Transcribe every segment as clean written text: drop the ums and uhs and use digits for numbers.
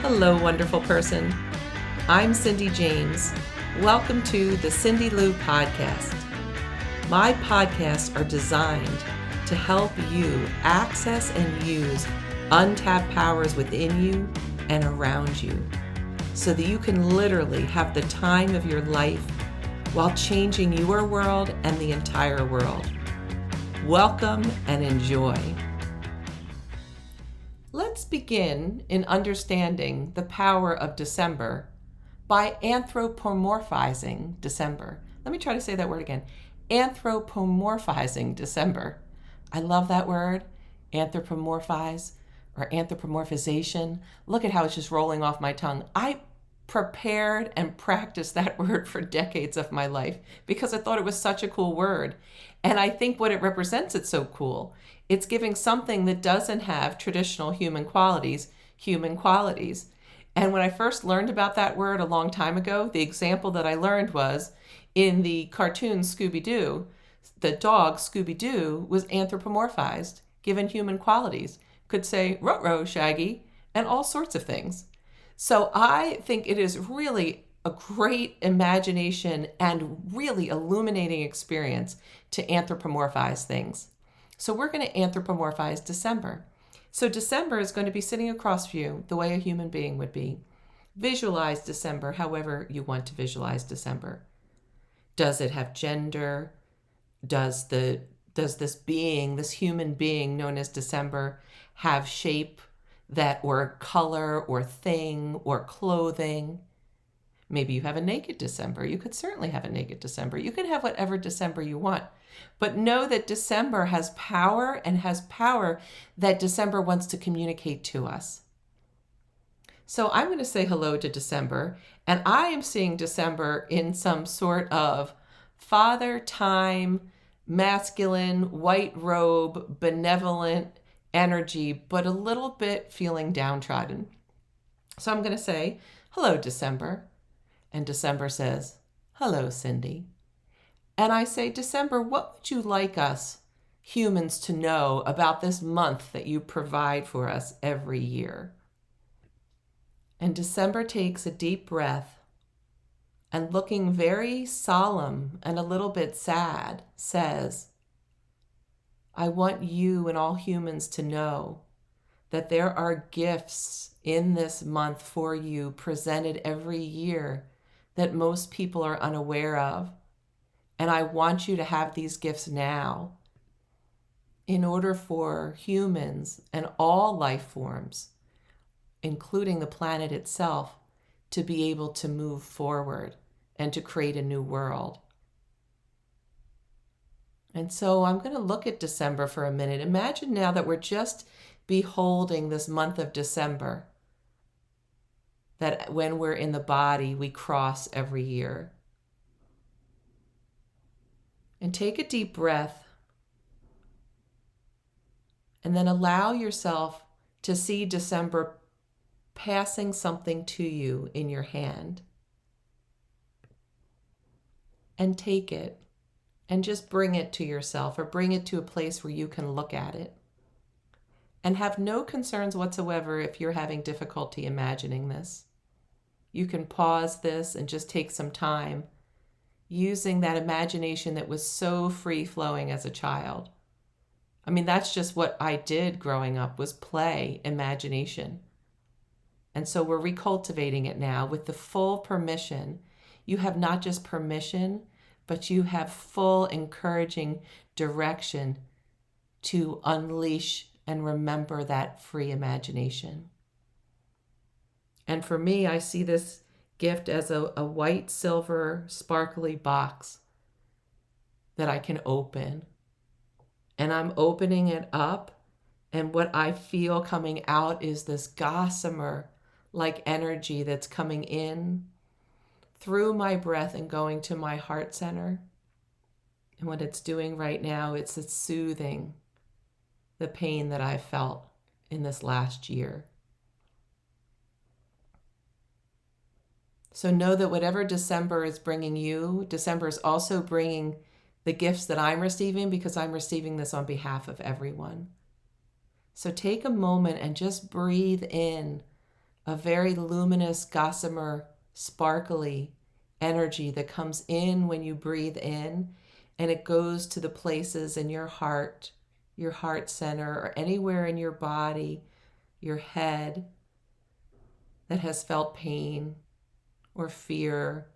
Hello, wonderful person. I'm Cindy James. Welcome to the Cindy Lou Podcast. My podcasts are designed to help you access and use untapped powers within you and around you so that you can literally have the time of your life while changing your world and the entire world. Welcome and enjoy. Let's begin in understanding the power of December by anthropomorphizing December. Let me try to say that word again. Anthropomorphizing December. I love that word, anthropomorphize or anthropomorphization. Look at how it's just rolling off my tongue. I prepared and practiced that word for decades of my life because I thought it was such a cool word. And I think what it represents, it's so cool. It's giving something that doesn't have traditional human qualities. And when I first learned about that word a long time ago, the example that I learned was in the cartoon Scooby-Doo. The dog Scooby-Doo was anthropomorphized, given human qualities. Could say, "Ruh-roh, Shaggy," and all sorts of things. So I think it is really a great imagination and really illuminating experience to anthropomorphize things. So we're going to anthropomorphize December. So December is going to be sitting across from you the way a human being would be. Visualize December however you want to visualize December. Does it have gender? Does this human being known as December, have shape that or color or thing or clothing? Maybe you have a naked December. You could certainly have a naked December. You can have whatever December you want. But know that December has power and has power that December wants to communicate to us. So I'm going to say hello to December, and I am seeing December in some sort of father time, masculine, white robe, benevolent energy, but a little bit feeling downtrodden. So I'm going to say, hello, December. And December says, hello, Cindy. And I say, December, what would you like us humans to know about this month that you provide for us every year? And December takes a deep breath and, looking very solemn and a little bit sad, says, I want you and all humans to know that there are gifts in this month for you presented every year that most people are unaware of. And I want you to have these gifts now in order for humans and all life forms, including the planet itself, to be able to move forward and to create a new world. And so I'm going to look at December for a minute. Imagine now that we're just beholding this month of December, that when we're in the body, we cross every year. And take a deep breath and then allow yourself to see December passing something to you in your hand. And take it and just bring it to yourself or bring it to a place where you can look at it. And have no concerns whatsoever if you're having difficulty imagining this. You can pause this and just take some time using that imagination that was so free-flowing as a child. I mean, that's just what I did growing up, was play, imagination. And so we're recultivating it now with the full permission. You have not just permission, but you have full encouraging direction to unleash and remember that free imagination. And for me, I see this gift as a white, silver, sparkly box that I can open. And I'm opening it up, and what I feel coming out is this gossamer-like energy that's coming in through my breath and going to my heart center. And what it's doing right now, it's soothing the pain that I felt in this last year. So know that whatever December is bringing you, December is also bringing the gifts that I'm receiving, because I'm receiving this on behalf of everyone. So take a moment and just breathe in a very luminous, gossamer, sparkly energy that comes in when you breathe in, and it goes to the places in your heart center, or anywhere in your body, your head, that has felt pain or fear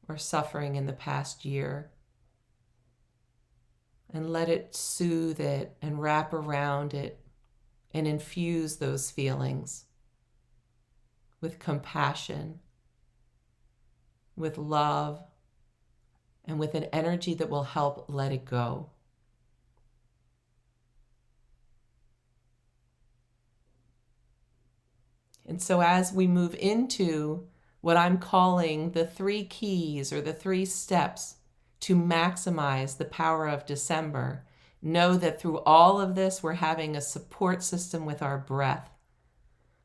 or suffering in the past year. And let it soothe it and wrap around it and infuse those feelings with compassion, with love, and with an energy that will help let it go. And so as we move into what I'm calling the 3 keys, or the 3 steps to maximize the power of December, know that through all of this, we're having a support system with our breath.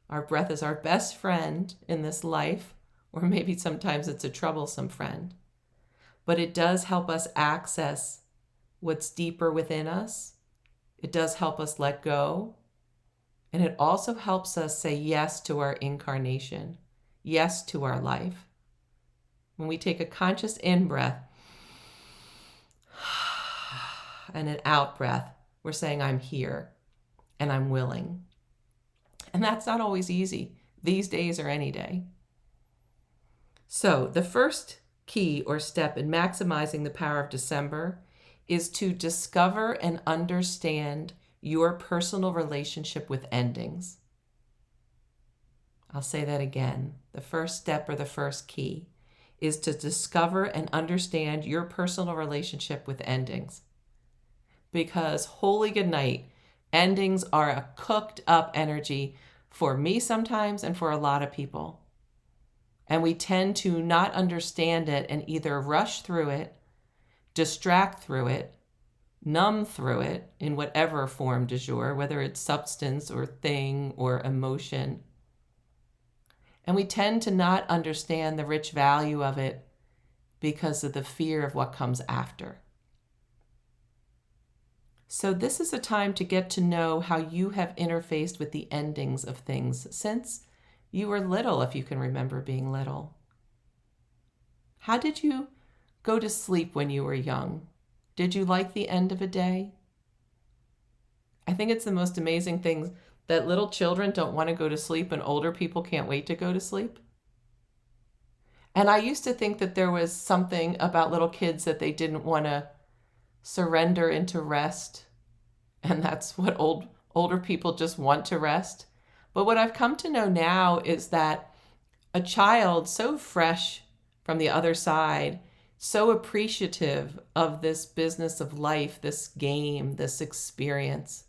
Our breath is our best friend in this life, or maybe sometimes it's a troublesome friend. But it does help us access what's deeper within us. It does help us let go. And it also helps us say yes to our incarnation, yes to our life. When we take a conscious in-breath and an out-breath, we're saying, I'm here and I'm willing. And that's not always easy these days or any day. So the first key or step in maximizing the power of December is to discover and understand your personal relationship with endings. I'll say that again. The first step, or the first key, is to discover and understand your personal relationship with endings. Because holy good night, endings are a cooked up energy for me sometimes and for a lot of people. And we tend to not understand it and either rush through it, distract through it, numb through it in whatever form du jour, whether it's substance or thing or emotion. And we tend to not understand the rich value of it because of the fear of what comes after. So this is a time to get to know how you have interfaced with the endings of things since you were little, if you can remember being little. How did you go to sleep when you were young? Did you like the end of a day? I think it's the most amazing thing that little children don't want to go to sleep and older people can't wait to go to sleep. And I used to think that there was something about little kids that they didn't want to surrender into rest. And that's what older people just want to rest. But what I've come to know now is that a child so fresh from the other side, so appreciative of this business of life, this game, this experience,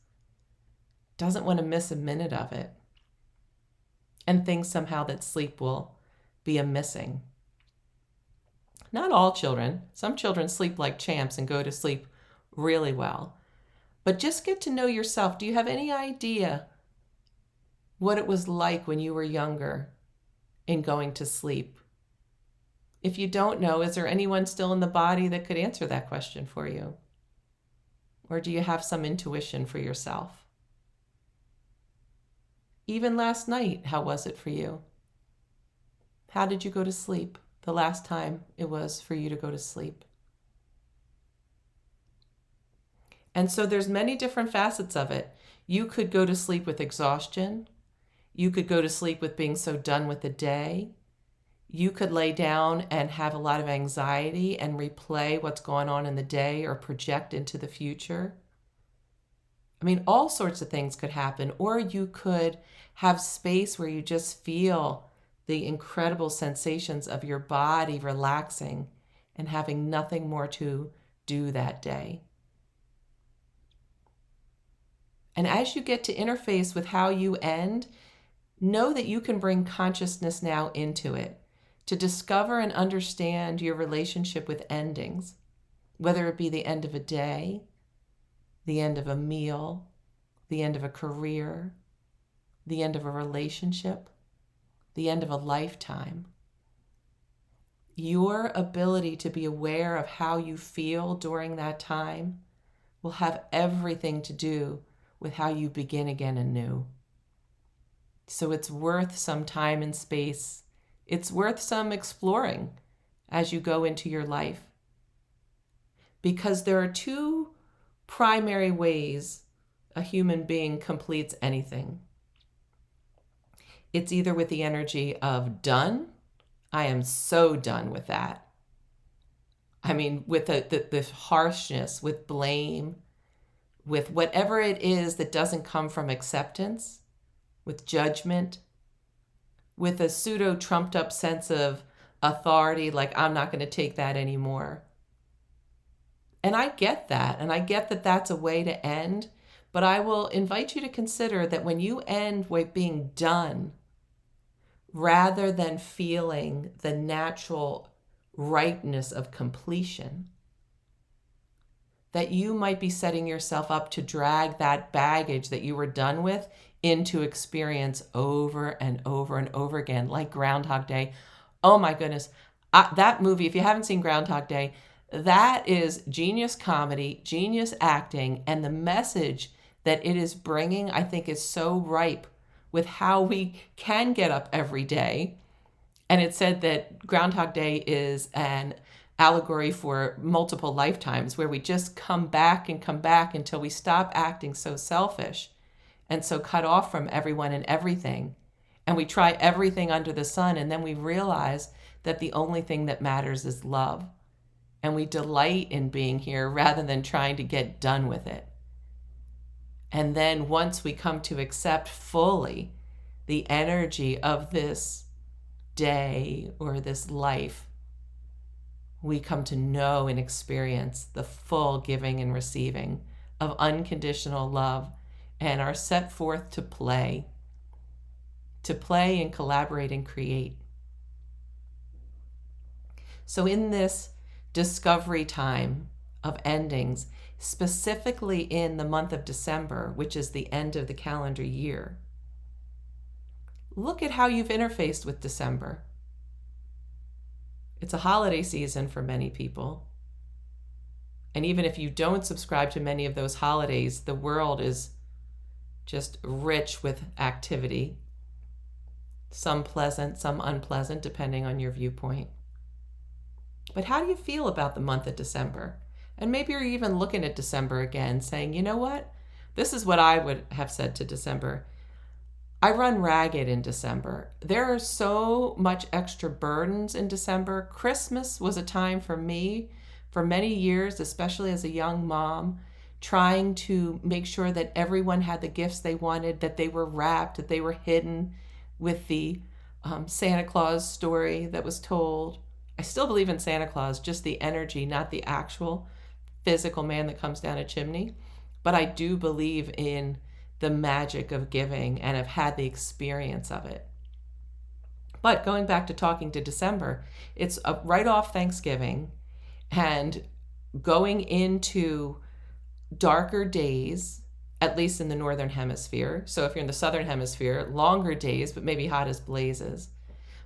doesn't want to miss a minute of it, and thinks somehow that sleep will be a missing. Not all children. Some children sleep like champs and go to sleep really well. But just get to know yourself. Do you have any idea what it was like when you were younger in going to sleep? If you don't know, is there anyone still in the body that could answer that question for you? Or do you have some intuition for yourself? Even last night, how was it for you? How did you go to sleep the last time it was for you to go to sleep? And so there's many different facets of it. You could go to sleep with exhaustion. You could go to sleep with being so done with the day. You could lay down and have a lot of anxiety and replay what's going on in the day or project into the future. I mean, all sorts of things could happen. Or you could have space where you just feel the incredible sensations of your body relaxing and having nothing more to do that day. And as you get to interface with how you end, know that you can bring consciousness now into it to discover and understand your relationship with endings, whether it be the end of a day, the end of a meal, the end of a career, the end of a relationship, the end of a lifetime. Your ability to be aware of how you feel during that time will have everything to do with how you begin again anew. So it's worth some time and space. It's worth some exploring as you go into your life. Because there are two primary ways a human being completes anything. It's either with the energy of done. I am so done with that. I mean, with the harshness, with blame, with whatever it is that doesn't come from acceptance, with judgment, with a pseudo trumped up sense of authority, like I'm not going to take that anymore. And I get that, and I get that that's a way to end, but I will invite you to consider that when you end with being done, rather than feeling the natural ripeness of completion, that you might be setting yourself up to drag that baggage that you were done with into experience over and over and over again, like Groundhog Day. Oh my goodness. That movie, if you haven't seen Groundhog Day, that is genius comedy, genius acting, and the message that it is bringing, I think, is so ripe with how we can get up every day. And it said that Groundhog Day is an allegory for multiple lifetimes where we just come back until we stop acting so selfish and so cut off from everyone and everything. And we try everything under the sun, and then we realize that the only thing that matters is love. And we delight in being here rather than trying to get done with it. And then once we come to accept fully the energy of this day or this life, we come to know and experience the full giving and receiving of unconditional love and are set forth to play and collaborate and create. So in this discovery time of endings, specifically in the month of December, which is the end of the calendar year, look at how you've interfaced with December. It's a holiday season for many people. And even if you don't subscribe to many of those holidays, the world is just rich with activity. Some pleasant, some unpleasant, depending on your viewpoint. But how do you feel about the month of December? And maybe you're even looking at December again, saying, you know what? This is what I would have said to December. I run ragged in December. There are so much extra burdens in December. Christmas was a time for me, for many years, especially as a young mom, trying to make sure that everyone had the gifts they wanted, that they were wrapped, that they were hidden with the Santa Claus story that was told. I still believe in Santa Claus, just the energy, not the actual physical man that comes down a chimney. But I do believe in the magic of giving and have had the experience of it. But going back to talking to December, it's right off Thanksgiving and going into darker days, at least in the Northern Hemisphere. So if you're in the Southern Hemisphere, longer days, but maybe hot as blazes.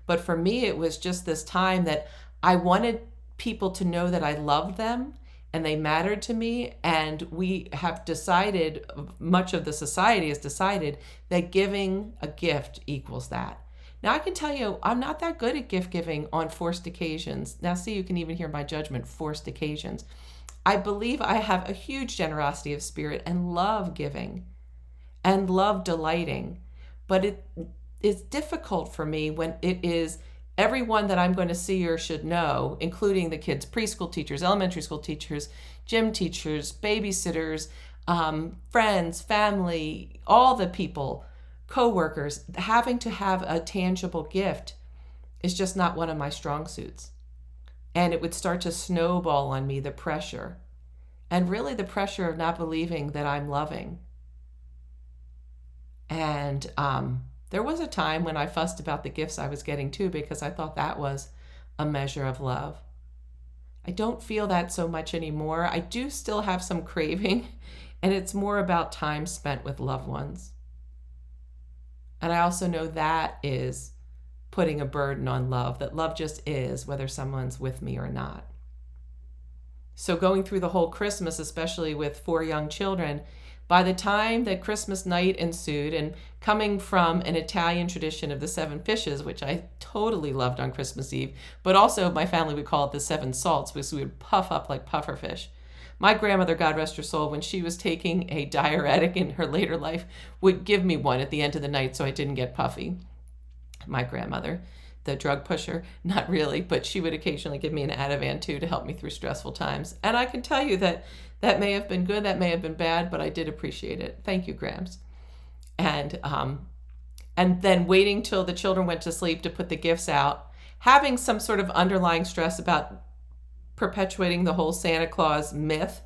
But for me, it was just this time that I wanted people to know that I loved them and they mattered to me. And we have decided, much of the society has decided, that giving a gift equals that. Now, I can tell you, I'm not that good at gift giving on forced occasions. Now, see, you can even hear my judgment, forced occasions. I believe I have a huge generosity of spirit and love giving and love delighting. But it is difficult for me when it is everyone that I'm going to see or should know, including the kids' preschool teachers, elementary school teachers, gym teachers, babysitters, friends, family, all the people, co-workers. Having to have a tangible gift is just not one of my strong suits. And it would start to snowball on me, the pressure. And really the pressure of not believing that I'm loving. And there was a time when I fussed about the gifts I was getting too, because I thought that was a measure of love. I don't feel that so much anymore. I do still have some craving, and it's more about time spent with loved ones. And I also know that is putting a burden on love, that love just is, whether someone's with me or not. So going through the whole Christmas, especially with 4 young children, By the time that Christmas night ensued, and coming from an Italian tradition of the seven fishes, which I totally loved on Christmas Eve, but also my family would call it the seven salts, because we would puff up like puffer fish. My grandmother, God rest her soul, when she was taking a diuretic in her later life, would give me one at the end of the night so I didn't get puffy. My grandmother, the drug pusher, not really, but she would occasionally give me an Ativan too to help me through stressful times. And I can tell you that that may have been good, that may have been bad, but I did appreciate it. Thank you, Grams. And then waiting till the children went to sleep to put the gifts out, having some sort of underlying stress about perpetuating the whole Santa Claus myth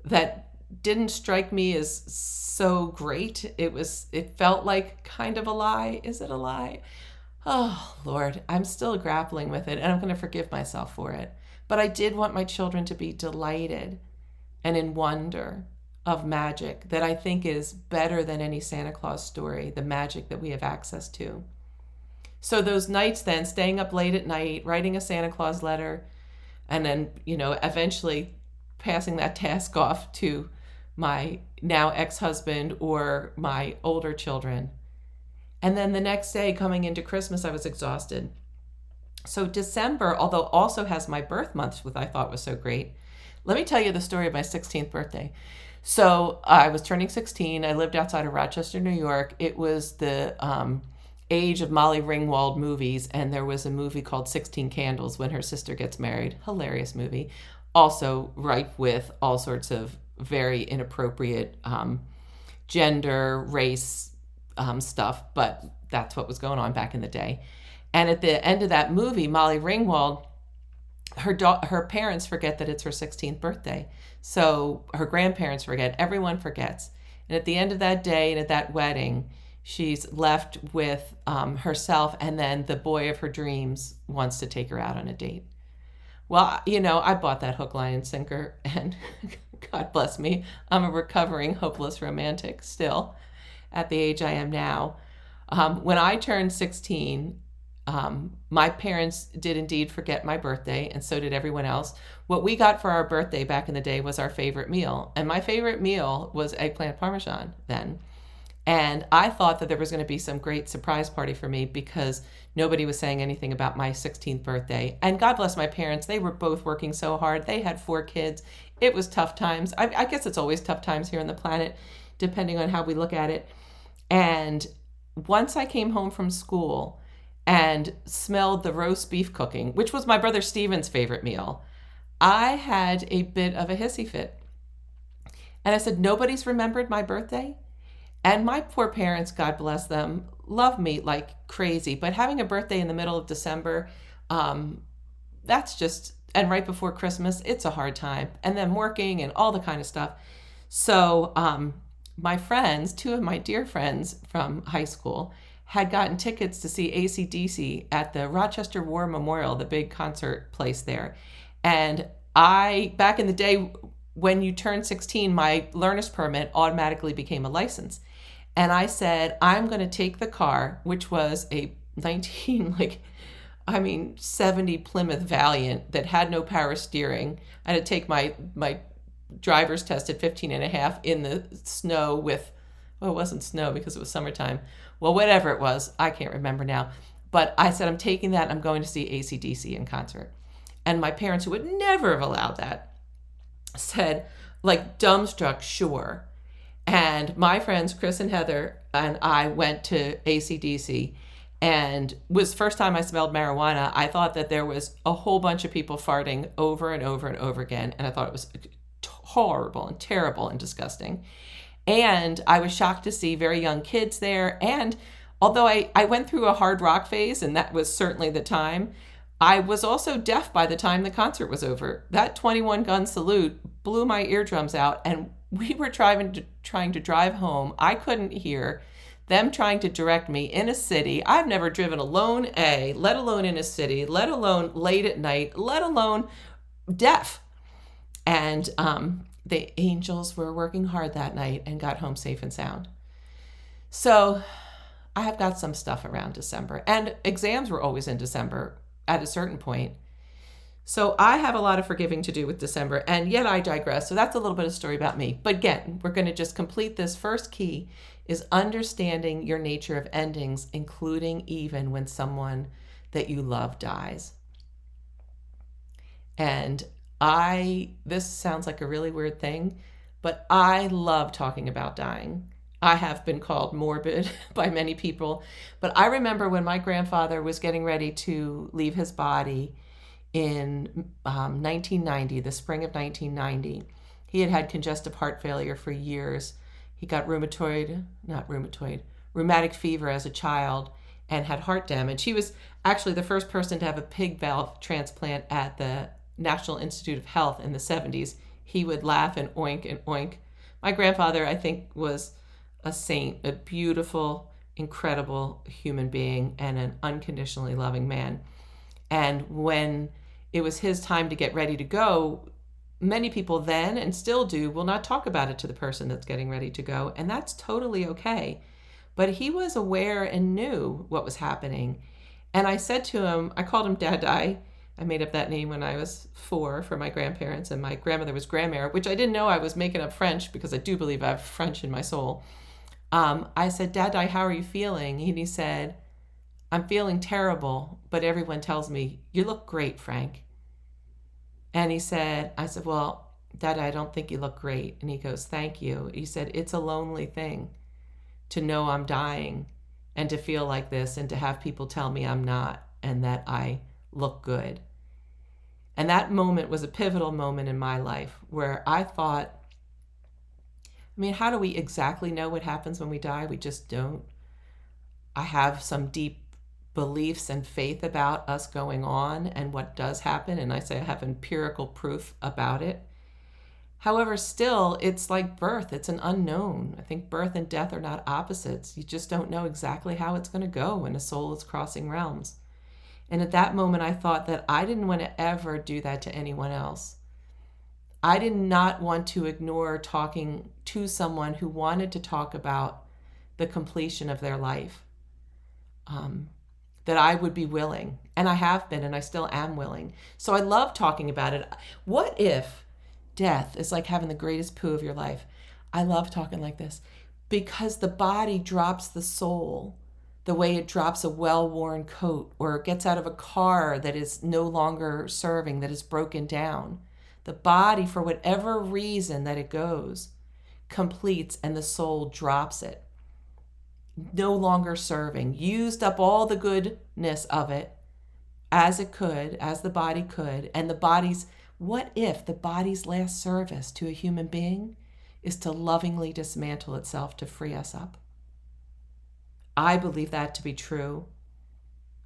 that didn't strike me as so great. It felt like kind of a lie. Is it a lie? Oh, Lord, I'm still grappling with it, and I'm going to forgive myself for it. But I did want my children to be delighted and in wonder of magic that I think is better than any Santa Claus story, the magic that we have access to. So those nights then, staying up late at night, writing a Santa Claus letter, and then, eventually passing that task off to my now ex-husband or my older children. And then the next day coming into Christmas, I was exhausted. So December, although also has my birth month, which I thought was so great. Let me tell you the story of my 16th birthday. So I was turning 16. I lived outside of Rochester, New York. It was the age of Molly Ringwald movies, and there was a movie called 16 Candles when her sister gets married. Hilarious movie. Also ripe with all sorts of very inappropriate gender, race stuff, but that's what was going on back in the day. And at the end of that movie, Molly Ringwald, her parents forget that it's her 16th birthday. So her grandparents forget. Everyone forgets. And at the end of that day and at that wedding, she's left with herself, and then the boy of her dreams wants to take her out on a date. Well, I bought that hook, line, and sinker, and God bless me, I'm a recovering hopeless romantic still at the age I am now. When I turned 16, my parents did indeed forget my birthday, and so did everyone else. What we got for our birthday back in the day was our favorite meal, and my favorite meal was eggplant parmesan then. And I thought that there was going to be some great surprise party for me because nobody was saying anything about my 16th birthday. And God bless my parents. They were both working so hard. They had 4 kids. It was tough times. I guess it's always tough times here on the planet, depending on how we look at it. And once I came home from school and smelled the roast beef cooking, which was my brother Steven's favorite meal, I had a bit of a hissy fit. And I said, nobody's remembered my birthday? And my poor parents, God bless them, love me like crazy. But having a birthday in the middle of December, that's just, and right before Christmas, it's a hard time. And then working and all the kind of stuff. So my friends, 2 of my dear friends from high school, had gotten tickets to see AC/DC at the Rochester War Memorial, the big concert place there. And back in the day, when you turned 16, my learner's permit automatically became a license. And I said, I'm going to take the car, which was a 70 Plymouth Valiant that had no power steering. I had to take my driver's test at 15 and a half in the snow with, well, it wasn't snow because it was summertime. Well, whatever it was, I can't remember now. But I said, I'm taking that. I'm going to see AC/DC in concert. And my parents, who would never have allowed that, said, like dumbstruck, sure. And my friends, Chris and Heather, and I went to AC/DC, and was the first time I smelled marijuana. I thought that there was a whole bunch of people farting over and over and over again. And I thought it was horrible and terrible and disgusting. And I was shocked to see very young kids there. And although I went through a hard rock phase, and that was certainly the time, I was also deaf by the time the concert was over. That 21 gun salute blew my eardrums out, and we were trying to drive home. I couldn't hear them trying to direct me in a city. I've never driven alone, let alone in a city, let alone late at night, let alone deaf. And the angels were working hard that night and got home safe and sound. So I have got some stuff around December, and exams were always in December at a certain point. So I have a lot of forgiving to do with December, and yet I digress. So that's a little bit of story about me. But again, we're going to just complete this. First key is understanding your nature of endings, including even when someone that you love dies. And this sounds like a really weird thing, but I love talking about dying. I have been called morbid by many people, but I remember when my grandfather was getting ready to leave his body in 1990, the spring of 1990. He had had congestive heart failure for years. He got rheumatic fever as a child and had heart damage. He was actually the first person to have a pig valve transplant at the National Institute of Health in the 70s. He would laugh and oink and oink. My grandfather, I think, was a saint, a beautiful, incredible human being, and an unconditionally loving man. And when it was his time to get ready to go, many people then, and still do, will not talk about it to the person that's getting ready to go. And that's totally okay. But he was aware and knew what was happening. And I said to him, I called him Dad-I. I made up that name when I was 4 for my grandparents, and my grandmother was Grandmère, which I didn't know I was making up French, because I do believe I have French in my soul. I said, Dad-I, how are you feeling? And he said, I'm feeling terrible, but everyone tells me, you look great, Frank. And I said, well, Dad, I don't think you look great. And he goes, thank you. He said, it's a lonely thing to know I'm dying and to feel like this and to have people tell me I'm not and that I look good. And that moment was a pivotal moment in my life where I thought, how do we exactly know what happens when we die? We just don't. I have some deep beliefs and faith about us going on and what does happen, and I say I have empirical proof about it. However, still, it's like birth. It's an unknown. I think birth and death are not opposites. You just don't know exactly how it's going to go when a soul is crossing realms. And at that moment, I thought that I didn't want to ever do that to anyone else. I did not want to ignore talking to someone who wanted to talk about the completion of their life. That I would be willing, and I have been, and I still am willing. So I love talking about it. What if death is like having the greatest poo of your life? I love talking like this because the body drops the soul the way it drops a well-worn coat or gets out of a car that is no longer serving, that is broken down. The body, for whatever reason that it goes, completes, and the soul drops it. No longer serving, used up all the goodness of it as it could, as the body could. And what if the body's last service to a human being is to lovingly dismantle itself to free us up? I believe that to be true.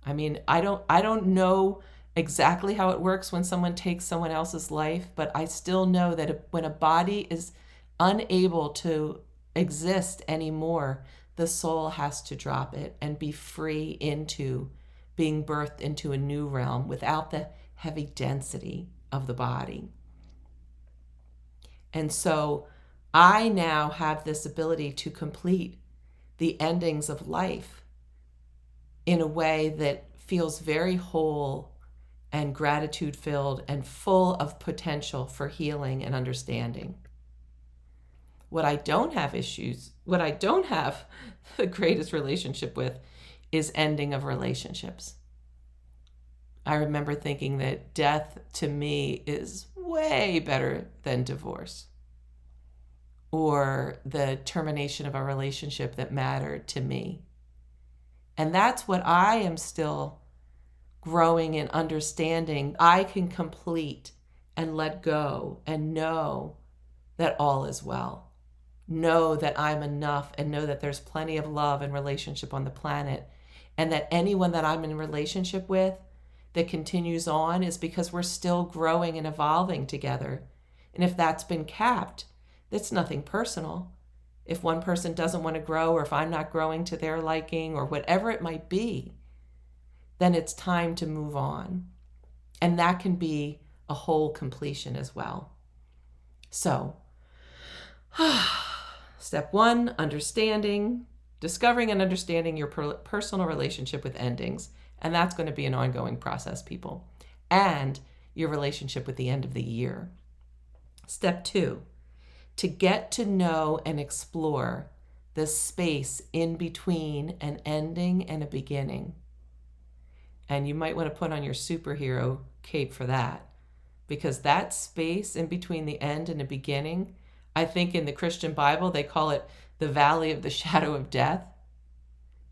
I don't know exactly how it works when someone takes someone else's life, but I still know that when a body is unable to exist anymore, the soul has to drop it and be free into being birthed into a new realm without the heavy density of the body. And so I now have this ability to complete the endings of life in a way that feels very whole and gratitude-filled and full of potential for healing and understanding. What I don't have the greatest relationship with is ending of relationships. I remember thinking that death to me is way better than divorce or the termination of a relationship that mattered to me. And that's what I am still growing in understanding. I can complete and let go and know that all is well. Know that I'm enough and know that there's plenty of love and relationship on the planet, and that anyone that I'm in a relationship with that continues on is because we're still growing and evolving together. And if that's been capped, that's nothing personal. If one person doesn't want to grow, or if I'm not growing to their liking, or whatever it might be, then it's time to move on. And that can be a whole completion as well. So, step 1, discovering and understanding your personal relationship with endings. And that's going to be an ongoing process, people. And your relationship with the end of the year. Step 2, to get to know and explore the space in between an ending and a beginning. And you might want to put on your superhero cape for that, because that space in between the end and the beginning, I think in the Christian Bible, they call it the valley of the shadow of death.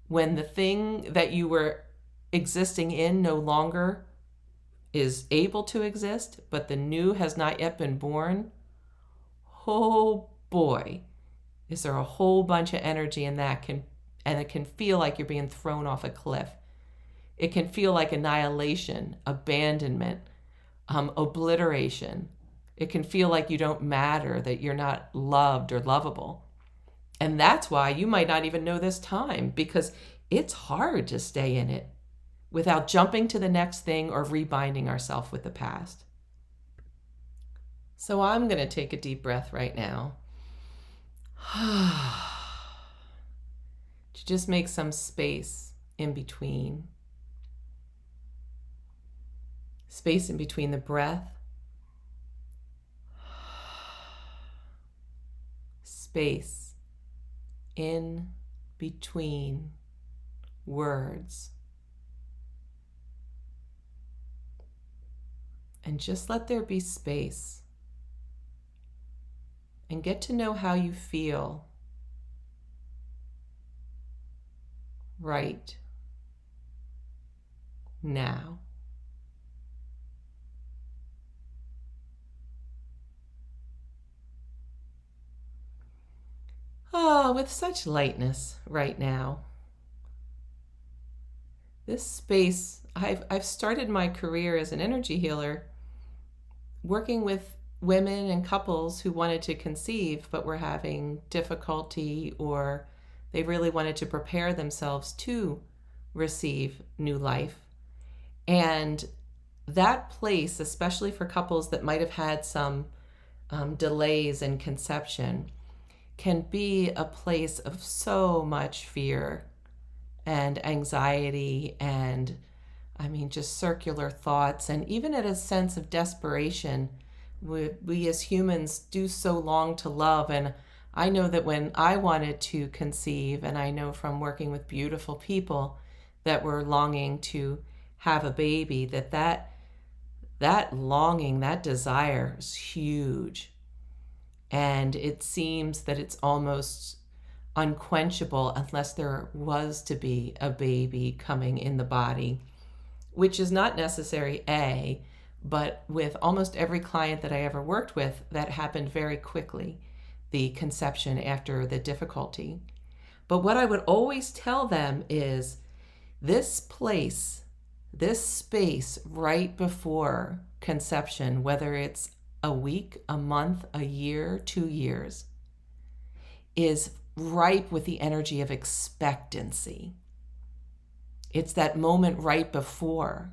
When the thing that you were existing in no longer is able to exist, but the new has not yet been born, oh boy, is there a whole bunch of energy in that, and it can feel like you're being thrown off a cliff. It can feel like annihilation, abandonment, obliteration. It can feel like you don't matter, that you're not loved or lovable. And that's why you might not even know this time, because it's hard to stay in it without jumping to the next thing or rebinding ourselves with the past. So I'm going to take a deep breath right now. To just make some space in between. Space in between the breath. Space in between words. And just let there be space. And get to know how you feel right now. Oh, with such lightness right now. This space, I've started my career as an energy healer working with women and couples who wanted to conceive but were having difficulty, or they really wanted to prepare themselves to receive new life. And that place, especially for couples that might have had some delays in conception, can be a place of so much fear and anxiety and, just circular thoughts, and even at a sense of desperation. We as humans do so long to love. And I know that when I wanted to conceive, and I know from working with beautiful people that were longing to have a baby, that longing, that desire is huge. And it seems that it's almost unquenchable unless there was to be a baby coming in the body, which is not necessary, but with almost every client that I ever worked with, that happened very quickly, the conception after the difficulty. But what I would always tell them is this place, this space right before conception, whether it's a week, a month, a year, 2 years, is ripe with the energy of expectancy. It's that moment right before.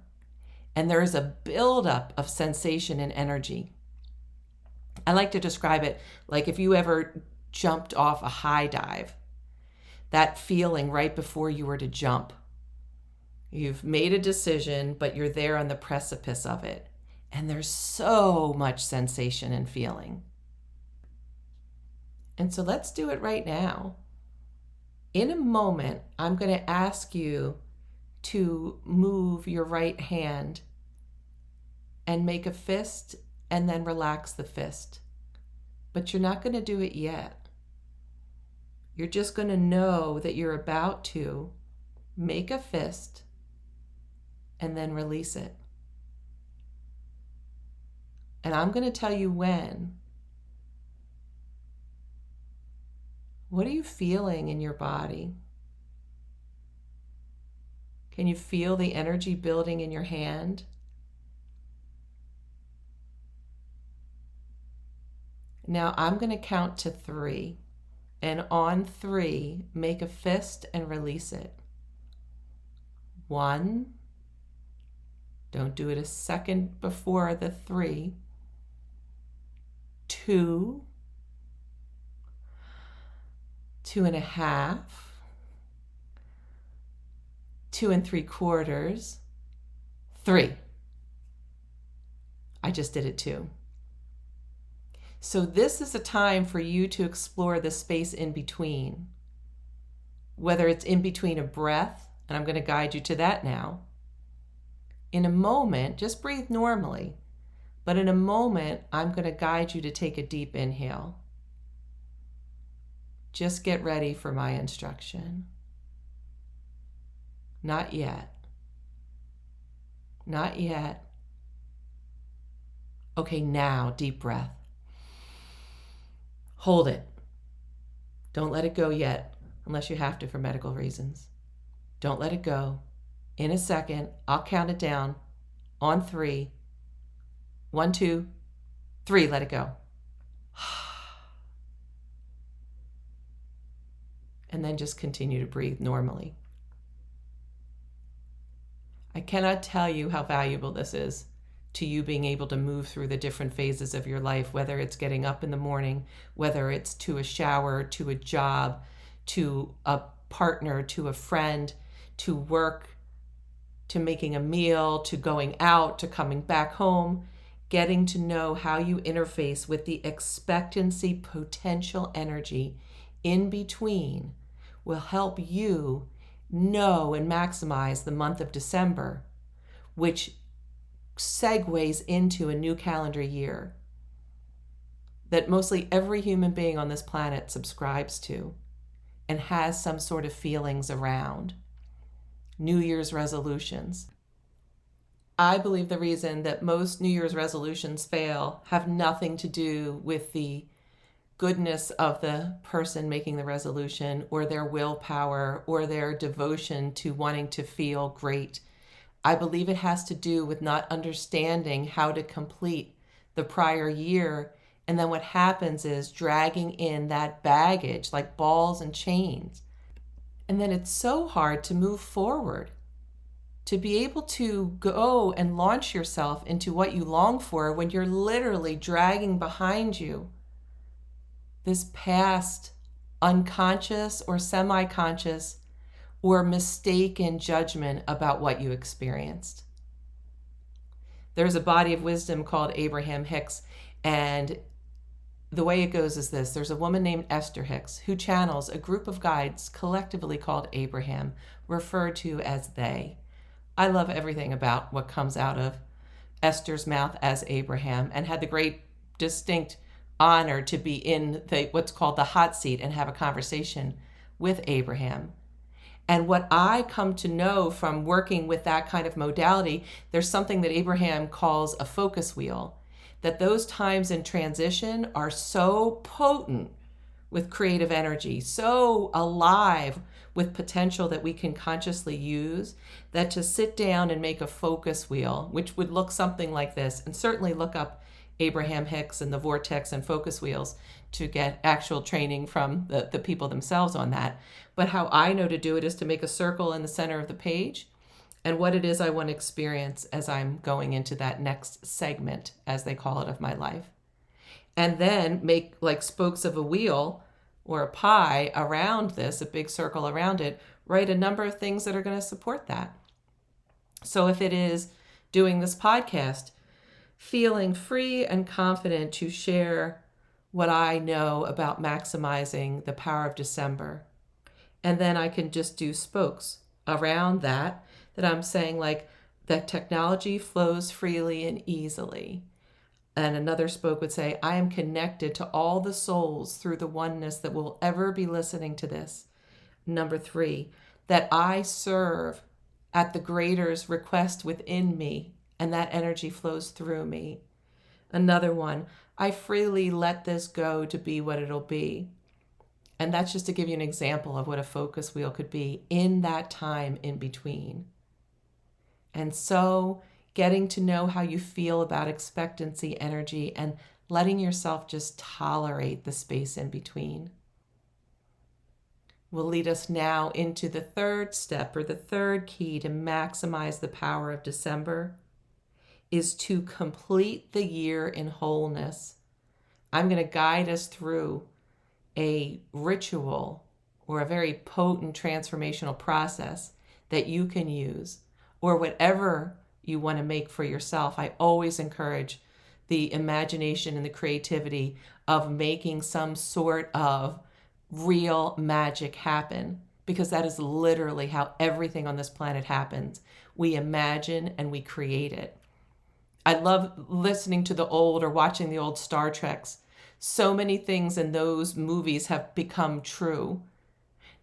And there is a buildup of sensation and energy. I like to describe it like if you ever jumped off a high dive, that feeling right before you were to jump. You've made a decision, but you're there on the precipice of it. And there's so much sensation and feeling. And so let's do it right now. In a moment, I'm going to ask you to move your right hand and make a fist and then relax the fist. But you're not going to do it yet. You're just going to know that you're about to make a fist and then release it. And I'm going to tell you when. What are you feeling in your body? Can you feel the energy building in your hand? Now I'm going to count to 3. And on 3, make a fist and release it. 1. Don't do it a second before the 3. 2. 2.5. 2 3/4. 3. I just did it too. So this is a time for you to explore the space in between, whether it's in between a breath, and I'm going to guide you to that now. In a moment, just breathe normally, but in a moment, I'm going to guide you to take a deep inhale. Just get ready for my instruction. Not yet. Not yet. Okay, now, deep breath. Hold it. Don't let it go yet, unless you have to for medical reasons. Don't let it go. In a second, I'll count it down on 3. 1, 2, 3, let it go. And then just continue to breathe normally. I cannot tell you how valuable this is to you being able to move through the different phases of your life, whether it's getting up in the morning, whether it's to a shower, to a job, to a partner, to a friend, to work, to making a meal, to going out, to coming back home, getting to know how you interface with the expectancy potential energy in between will help you know and maximize the month of December, which segues into a new calendar year that mostly every human being on this planet subscribes to and has some sort of feelings around. New Year's resolutions. I believe the reason that most New Year's resolutions fail have nothing to do with the goodness of the person making the resolution or their willpower or their devotion to wanting to feel great. I believe it has to do with not understanding how to complete the prior year. And then what happens is dragging in that baggage like balls and chains. And then it's so hard to move forward, to be able to go and launch yourself into what you long for when you're literally dragging behind you this past unconscious or semi-conscious or mistaken judgment about what you experienced. There's a body of wisdom called Abraham Hicks, and the way it goes is this. There's a woman named Esther Hicks who channels a group of guides collectively called Abraham, referred to as they. I love everything about what comes out of Esther's mouth as Abraham, and had the great distinct honor to be in what's called the hot seat and have a conversation with Abraham. And what I come to know from working with that kind of modality, there's something that Abraham calls a focus wheel, that those times in transition are so potent with creative energy, so alive with potential that we can consciously use, that to sit down and make a focus wheel, which would look something like this, and certainly look up Abraham Hicks and the vortex and focus wheels to get actual training from the people themselves on that. But how I know to do it is to make a circle in the center of the page and what it is I want to experience as I'm going into that next segment, as they call it, of my life. And then make like spokes of a wheel or a pie around this, a big circle around it, write a number of things that are going to support that. So if it is doing this podcast, feeling free and confident to share what I know about maximizing the power of December. And then I can just do spokes around that I'm saying like that technology flows freely and easily. And another spoke would say, I am connected to all the souls through the oneness that will ever be listening to this. Number 3, that I serve at the greater's request within me, and that energy flows through me. Another one, I freely let this go to be what it'll be. And that's just to give you an example of what a focus wheel could be in that time in between. And so getting to know how you feel about expectancy energy and letting yourself just tolerate the space in between will lead us now into the third step, or the third key to maximize the power of December, is to complete the year in wholeness. I'm going to guide us through a ritual or a very potent transformational process that you can use, or whatever you want to make for yourself. I always encourage the imagination and the creativity of making some sort of real magic happen, because that is literally how everything on this planet happens. We imagine and we create it. I love listening to the old or watching the old Star Treks. So many things in those movies have become true.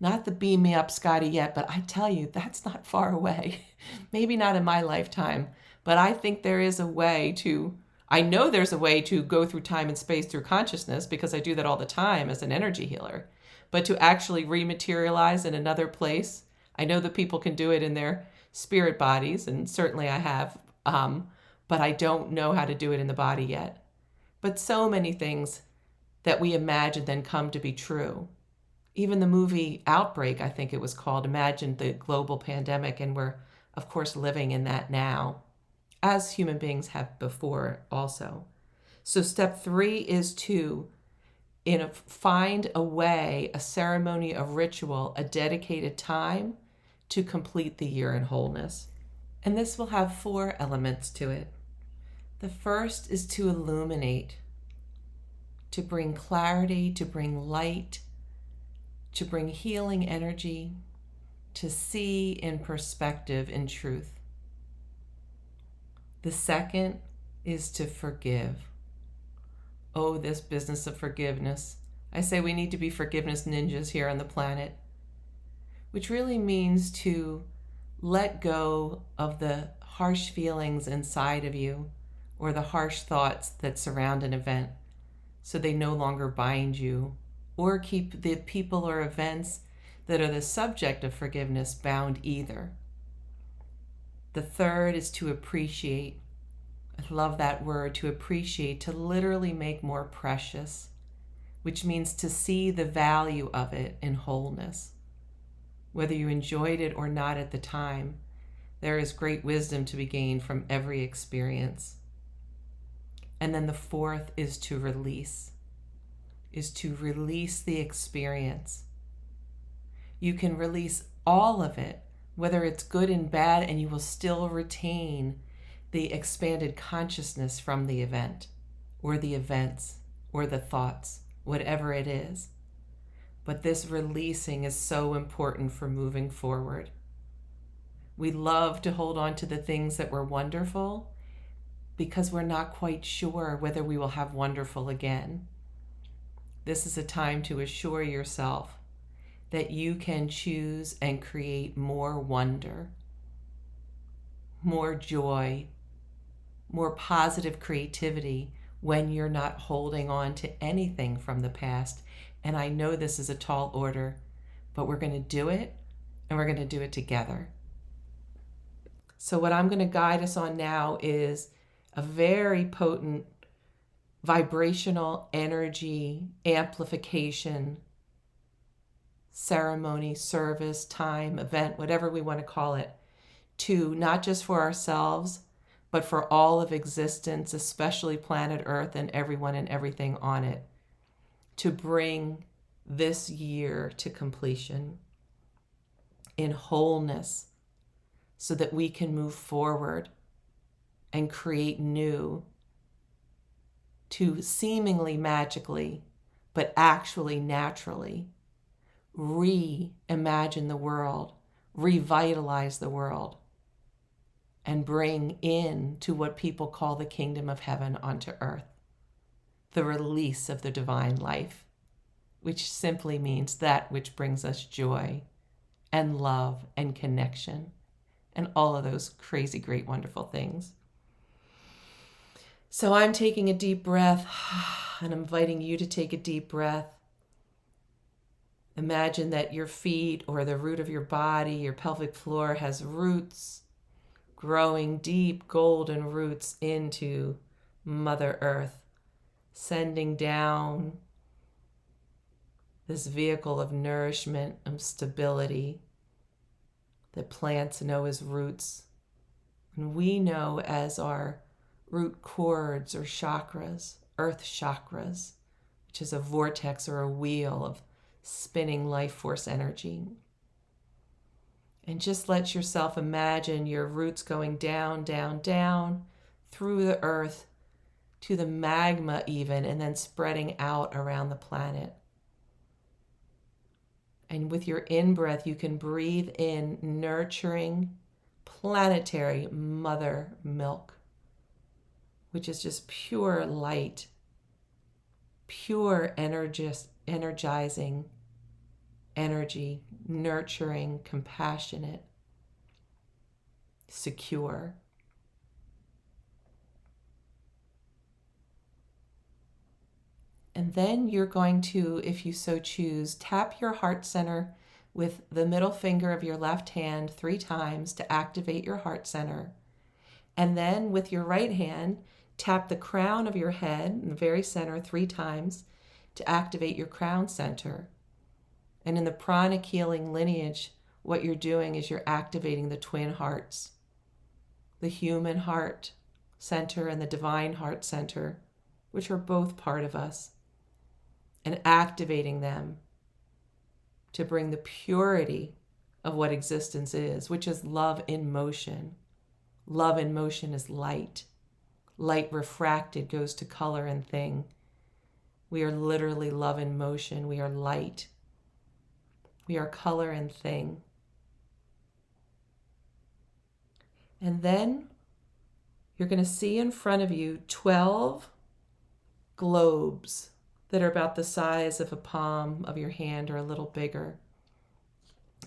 Not the beam me up, Scotty, yet, but I tell you, that's not far away. Maybe not in my lifetime, but I think there is a way to, I know there's a way to go through time and space through consciousness, because I do that all the time as an energy healer. But to actually rematerialize in another place, I know that people can do it in their spirit bodies, and certainly I have, but I don't know how to do it in the body yet. But so many things that we imagine then come to be true. Even the movie Outbreak, I think it was called, imagined the global pandemic, and we're, of course, living in that now, as human beings have before also. So step 3 is to find a way, a ceremony, a ritual, a dedicated time to complete the year in wholeness. And this will have 4 elements to it. The first is to illuminate, to bring clarity, to bring light, to bring healing energy, to see in perspective, in truth. The second is to forgive. Oh, this business of forgiveness. I say we need to be forgiveness ninjas here on the planet, which really means to let go of the harsh feelings inside of you or the harsh thoughts that surround an event, so they no longer bind you, or keep the people or events that are the subject of forgiveness bound either. The third is to appreciate. I love that word, to appreciate, to literally make more precious, which means to see the value of it in wholeness. Whether you enjoyed it or not at the time, there is great wisdom to be gained from every experience. And then the fourth is to release. Is to release the experience. You can release all of it, whether it's good and bad, and you will still retain the expanded consciousness from the event, or the events, or the thoughts, whatever it is. But this releasing is so important for moving forward. We love to hold on to the things that were wonderful because we're not quite sure whether we will have wonderful again. This is a time to assure yourself that you can choose and create more wonder, more joy, more positive creativity when you're not holding on to anything from the past. And I know this is a tall order, but we're going to do it, and we're going to do it together. So what I'm going to guide us on now is a very potent vibrational energy amplification ceremony, service, time, event, whatever we want to call it, to not just for ourselves, but for all of existence, especially planet Earth and everyone and everything on it, to bring this year to completion in wholeness so that we can move forward and create new, to seemingly magically, but actually naturally, reimagine the world, revitalize the world, and bring in to what people call the kingdom of heaven onto earth, the release of the divine life, which simply means that which brings us joy and love and connection and all of those crazy, great, wonderful things. So I'm taking a deep breath, and I'm inviting you to take a deep breath. Imagine that your feet or the root of your body, your pelvic floor, has roots, growing deep golden roots into Mother Earth, sending down this vehicle of nourishment and stability that plants know as roots. And we know as our root cords or chakras, earth chakras, which is a vortex or a wheel of spinning life force energy. And just let yourself imagine your roots going down, down, down through the earth to the magma even, and then spreading out around the planet. And with your in-breath, you can breathe in nurturing, planetary mother milk, which is just pure light, pure energizing energy, nurturing, compassionate, secure. And then you're going to, if you so choose, tap your heart center with the middle finger of your left hand 3 times to activate your heart center. And then with your right hand, tap the crown of your head in the very center 3 times to activate your crown center. And in the pranic healing lineage, what you're doing is you're activating the twin hearts, the human heart center and the divine heart center, which are both part of us, and activating them to bring the purity of what existence is, which is love in motion. Love in motion is light. Light refracted goes to color and thing. We are literally love in motion. We are light. We are color and thing. And then you're going to see in front of you 12 globes that are about the size of a palm of your hand or a little bigger.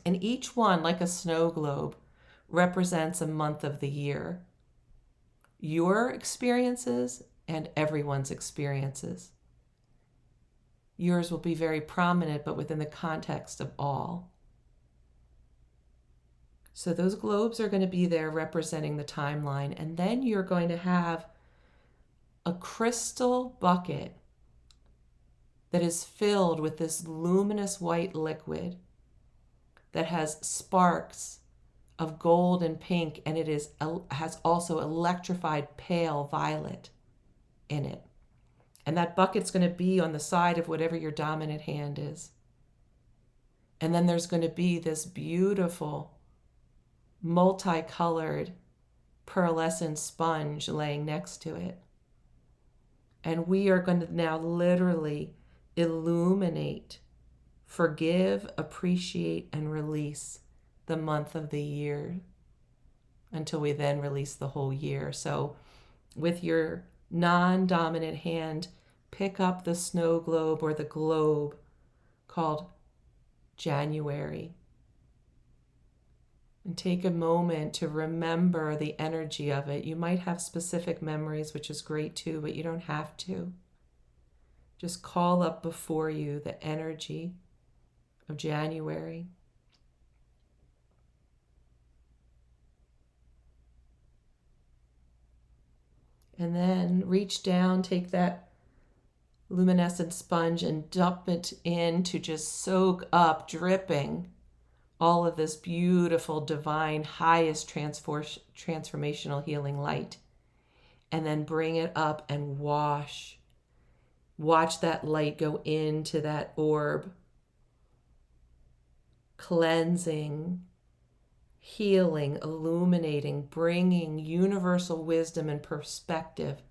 And each one, like a snow globe, represents a month of the year. Your experiences and everyone's experiences. Yours will be very prominent, but within the context of all. So those globes are going to be there representing the timeline. And then you're going to have a crystal bucket that is filled with this luminous white liquid that has sparks of gold and pink, and it has also electrified pale violet in it. And that bucket's going to be on the side of whatever your dominant hand is. And then there's going to be this beautiful, multicolored, pearlescent sponge laying next to it. And we are going to now literally illuminate, forgive, appreciate, and release the month of the year until we then release the whole year. So with your non-dominant hand, pick up the snow globe or the globe called January. And take a moment to remember the energy of it. You might have specific memories, which is great too, but you don't have to. Just call up before you the energy of January. And then reach down, take that luminescent sponge and dump it in to just soak up, dripping all of this beautiful, divine, highest transformational healing light. And then bring it up and wash. Watch that light go into that orb, cleansing, healing, illuminating, bringing universal wisdom and perspective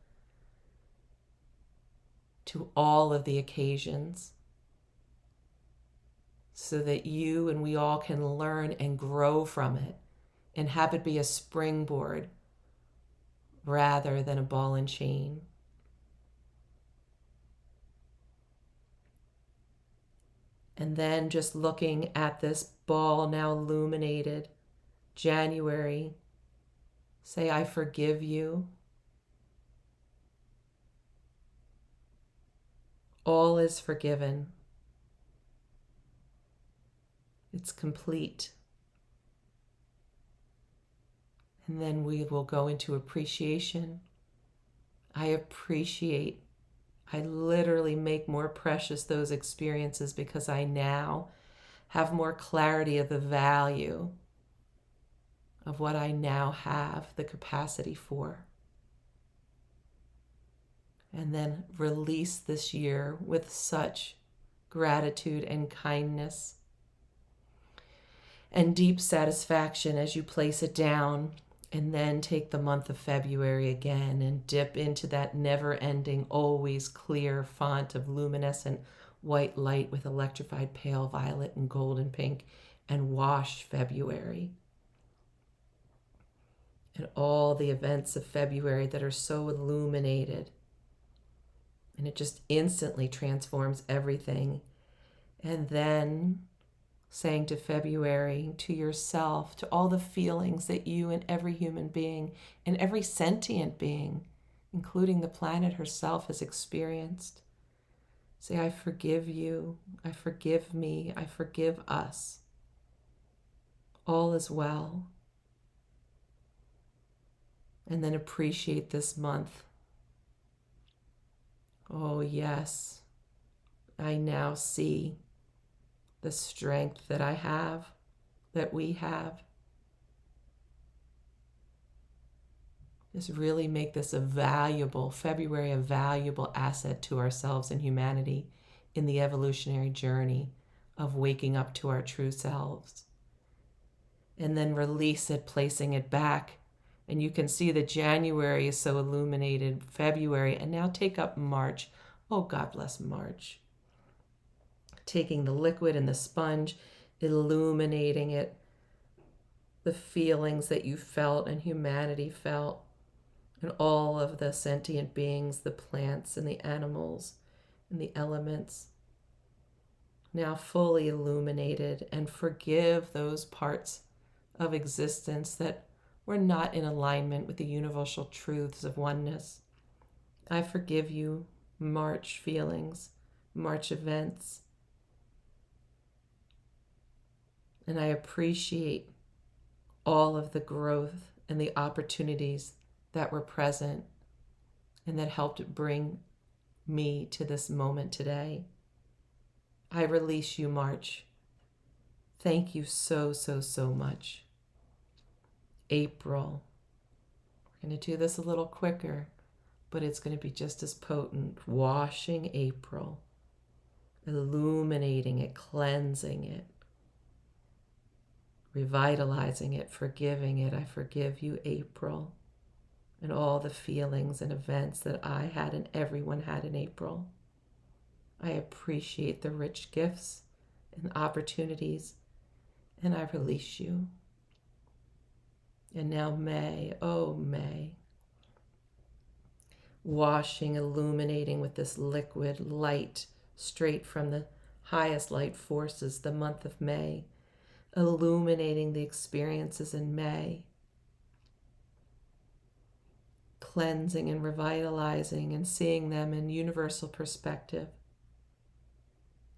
to all of the occasions so that you and we all can learn and grow from it and have it be a springboard rather than a ball and chain. And then just looking at this ball now illuminated, January, say, I forgive you. All is forgiven. It's complete. And then we will go into appreciation. I appreciate. I literally make more precious those experiences because I now have more clarity of the value of what I now have the capacity for. And then release this year with such gratitude and kindness and deep satisfaction as you place it down And then take the month of February again and dip into that never-ending, always clear font of luminescent white light with electrified pale violet and golden pink, and wash February. And all the events of February that are so illuminated. And it just instantly transforms everything. And then saying to February, to yourself, to all the feelings that you and every human being and every sentient being, including the planet herself, has experienced. Say, I forgive you, I forgive me, I forgive us. All is well. And then appreciate this month. Oh yes, I now see the strength that I have, that we have. Just really make this February a valuable asset to ourselves and humanity in the evolutionary journey of waking up to our true selves. And then release it, placing it back. And you can see that January is so illuminated, February, and now take up March. Oh, God bless March. Taking the liquid and the sponge, illuminating it, the feelings that you felt and humanity felt, and all of the sentient beings, the plants and the animals and the elements, now fully illuminated, and forgive those parts of existence that were not in alignment with the universal truths of oneness. I forgive you, March feelings, March events. And I appreciate all of the growth and the opportunities that were present and that helped bring me to this moment today. I release you, March. Thank you so, so, so much. April. We're going to do this a little quicker, but it's going to be just as potent. Washing April, illuminating it, cleansing it, revitalizing it, forgiving it. I forgive you, April, and all the feelings and events that I had and everyone had in April. I appreciate the rich gifts and opportunities, and I release you. And now May, oh May, washing, illuminating with this liquid light straight from the highest light forces, the month of May, illuminating the experiences in May, cleansing and revitalizing and seeing them in universal perspective,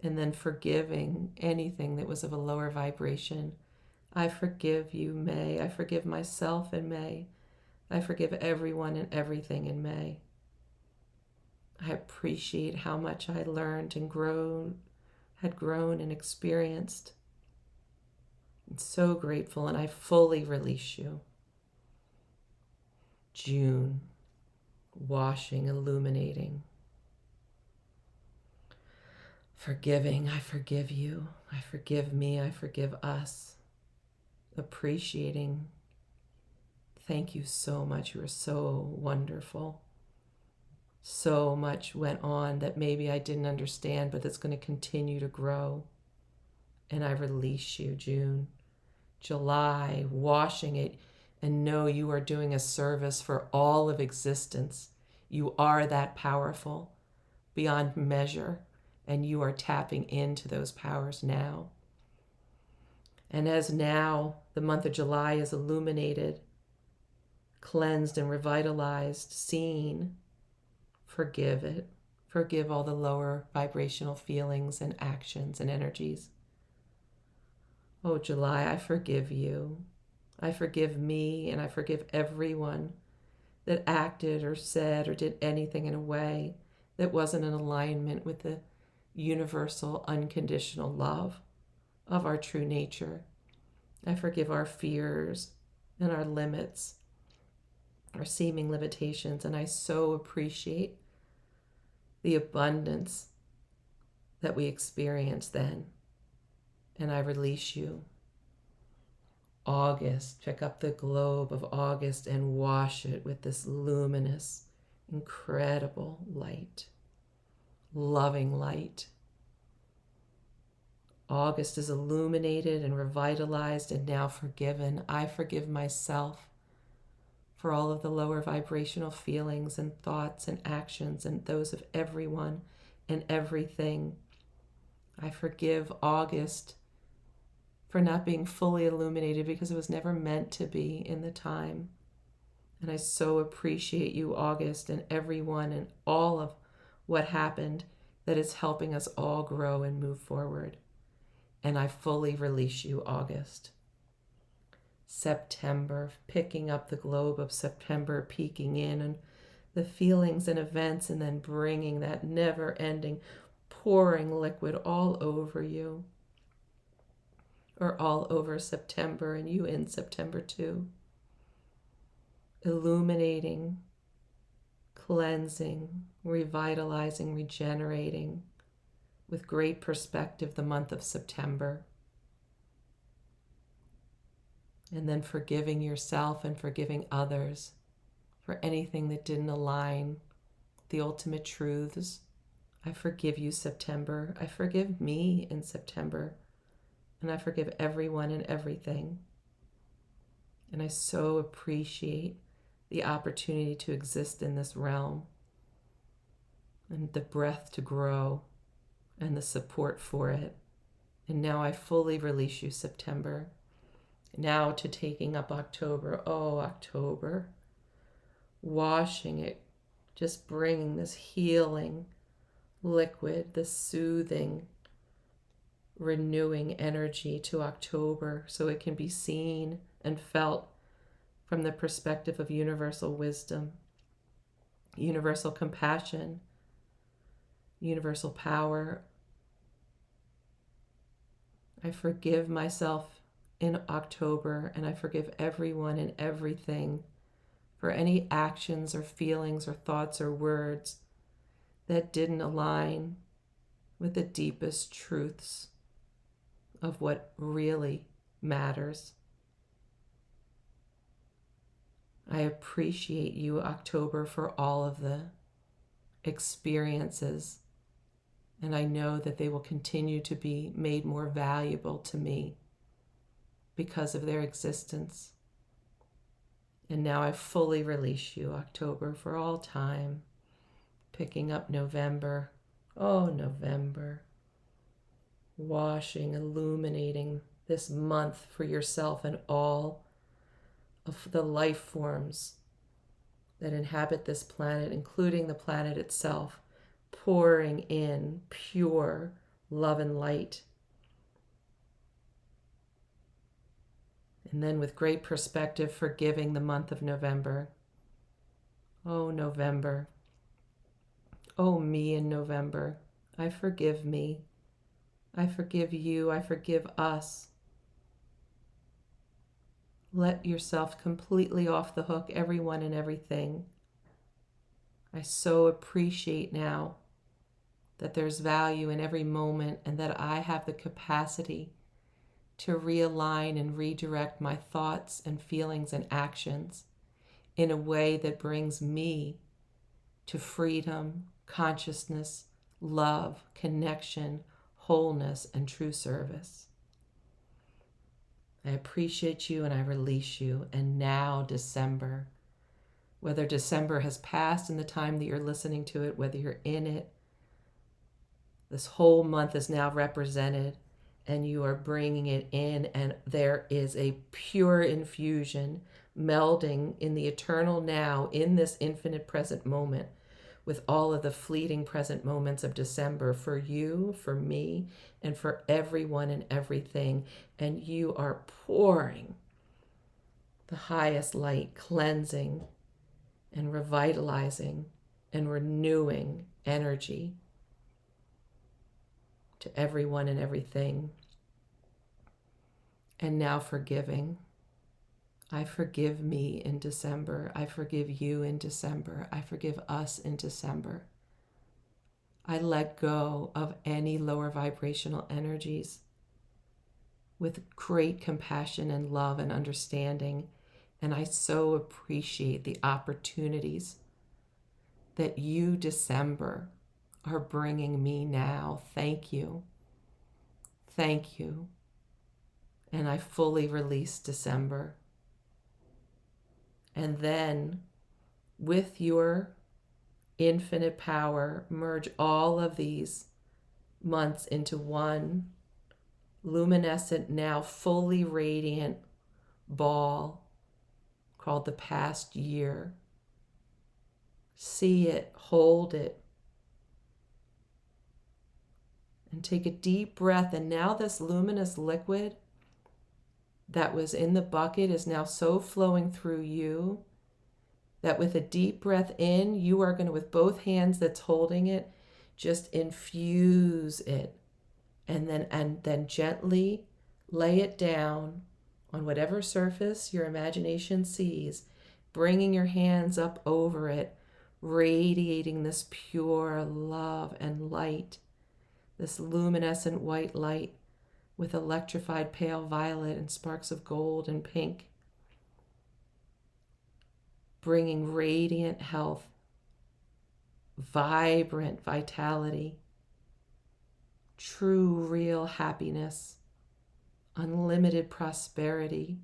and then forgiving anything that was of a lower vibration. I forgive you, May. I forgive myself in May. I forgive everyone and everything in May. I appreciate how much I learned and had grown and experienced. I'm so grateful, and I fully release you. June, washing, illuminating. Forgiving, I forgive you. I forgive me, I forgive us. Appreciating. Thank you so much. You were so wonderful. So much went on that maybe I didn't understand, but that's going to continue to grow. And I release you, June. July, washing it, and know you are doing a service for all of existence. You are that powerful beyond measure, and you are tapping into those powers now. And as now the month of July is illuminated, cleansed and revitalized, seen, forgive it. Forgive all the lower vibrational feelings and actions and energies. Oh, July, I forgive you. I forgive me, and I forgive everyone that acted or said or did anything in a way that wasn't in alignment with the universal, unconditional love of our true nature. I forgive our fears and our limits, our seeming limitations, and I so appreciate the abundance that we experienced then. And I release you. August, pick up the globe of August and wash it with this luminous, incredible light, loving light. August is illuminated and revitalized and now forgiven. I forgive myself for all of the lower vibrational feelings and thoughts and actions and those of everyone and everything. I forgive August for not being fully illuminated because it was never meant to be in the time. And I so appreciate you, August, and everyone and all of what happened that is helping us all grow and move forward. And I fully release you, August. September, picking up the globe of September, peeking in and the feelings and events, and then bringing that never-ending, pouring liquid all over you, or all over September, and you in September too. Illuminating, cleansing, revitalizing, regenerating, with great perspective the month of September. And then forgiving yourself and forgiving others for anything that didn't align with the ultimate truths. I forgive you, September. I forgive me in September. And I forgive everyone and everything. And I so appreciate the opportunity to exist in this realm and the breath to grow and the support for it. And now I fully release you, September. Now to taking up October. Oh, October. Washing it, just bringing this healing liquid, this soothing, renewing energy to October so it can be seen and felt from the perspective of universal wisdom, universal compassion, universal power. I forgive myself in October, and I forgive everyone and everything for any actions or feelings or thoughts or words that didn't align with the deepest truths of what really matters. I appreciate you, October, for all of the experiences, and I know that they will continue to be made more valuable to me because of their existence. And now I fully release you, October, for all time. Picking up November. Oh, November. Washing, illuminating this month for yourself and all of the life forms that inhabit this planet, including the planet itself, pouring in pure love and light. And then with great perspective, forgiving the month of November. Oh, November. Oh, me in November. I forgive me. I forgive you. I forgive us. Let yourself completely off the hook, everyone and everything. I so appreciate now that there's value in every moment and that I have the capacity to realign and redirect my thoughts and feelings and actions in a way that brings me to freedom, consciousness, love, connection, wholeness, and true service. I appreciate you and I release you. And now December, whether December has passed in the time that you're listening to it, whether you're in it, this whole month is now represented and you are bringing it in, and there is a pure infusion melding in the eternal now in this infinite present moment with all of the fleeting present moments of December for you, for me, and for everyone and everything. And you are pouring the highest light, cleansing and revitalizing and renewing energy to everyone and everything. And now forgiving. I forgive me in December. I forgive you in December. I forgive us in December. I let go of any lower vibrational energies with great compassion and love and understanding. And I so appreciate the opportunities that you, December, are bringing me now. Thank you. Thank you. And I fully release December. And then, with your infinite power, merge all of these months into one luminescent, now fully radiant ball called the past year. See it, hold it, and take a deep breath. And now this luminous liquid that was in the bucket is now so flowing through you that with a deep breath in, you are going to, with both hands that's holding it, just infuse it, and then gently lay it down on whatever surface your imagination sees, bringing your hands up over it, radiating this pure love and light, this luminescent white light with electrified pale violet and sparks of gold and pink, bringing radiant health, vibrant vitality, true, real happiness, unlimited prosperity,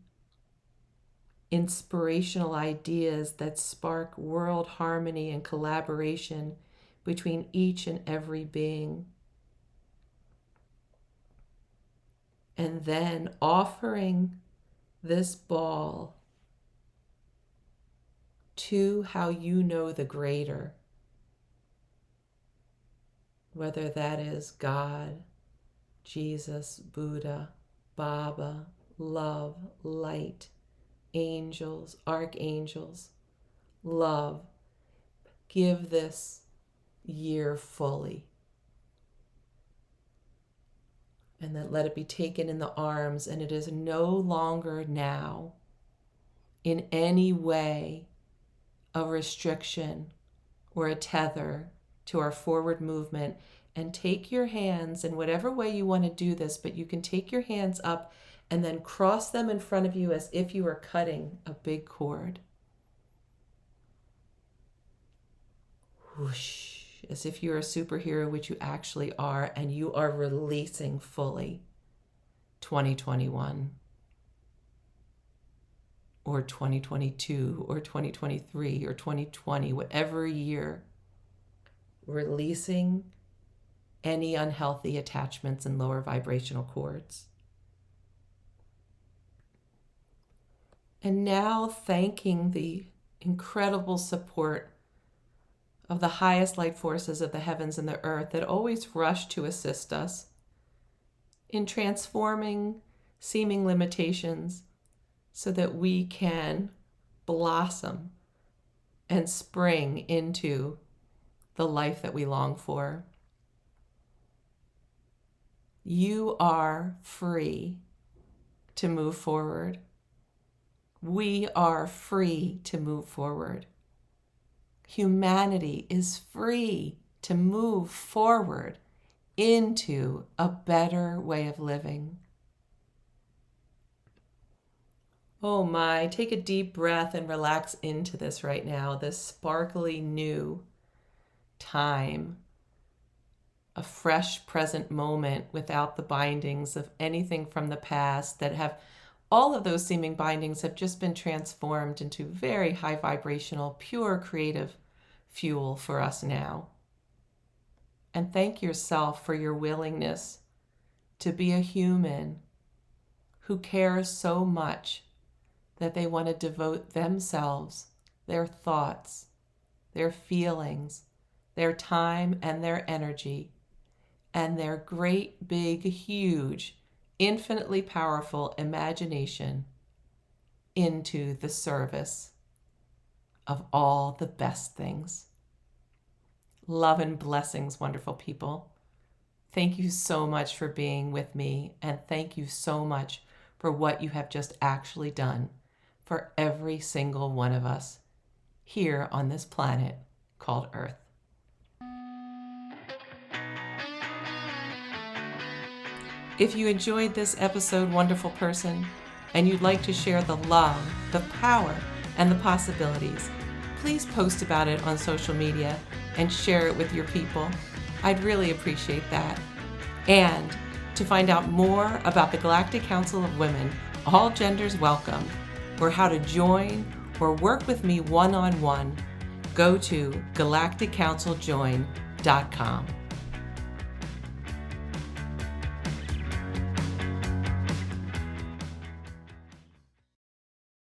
inspirational ideas that spark world harmony and collaboration between each and every being. And then offering this ball to how you know the greater, whether that is God, Jesus, Buddha, Baba, love, light, angels, archangels, love. Give this year fully. And then let it be taken in the arms, and it is no longer now in any way a restriction or a tether to our forward movement. And take your hands in whatever way you want to do this, but you can take your hands up and then cross them in front of you as if you were cutting a big cord. Whoosh, as if you're a superhero, which you actually are, and you are releasing fully 2021 or 2022 or 2023 or 2020, whatever year, releasing any unhealthy attachments and lower vibrational cords. And now thanking the incredible support of the highest light forces of the heavens and the earth that always rush to assist us in transforming seeming limitations so that we can blossom and spring into the life that we long for. You are free to move forward. We are free to move forward. Humanity is free to move forward into a better way of living. Oh my, take a deep breath and relax into this right now, this sparkly new time, a fresh present moment without the bindings of anything from the past that have, all of those seeming bindings have just been transformed into very high vibrational, pure creative fuel for us now. And thank yourself for your willingness to be a human who cares so much that they want to devote themselves, their thoughts, their feelings, their time and their energy, and their great, big, huge, infinitely powerful imagination into the service of all the best things. Love and blessings, wonderful people. Thank you so much for being with me, and thank you so much for what you have just actually done for every single one of us here on this planet called Earth. If you enjoyed this episode, wonderful person, and you'd like to share the love, the power, and the possibilities, please post about it on social media and share it with your people. I'd really appreciate that. And to find out more about the Galactic Council of Women, all genders welcome, or how to join or work with me one-on-one, go to galacticcounciljoin.com.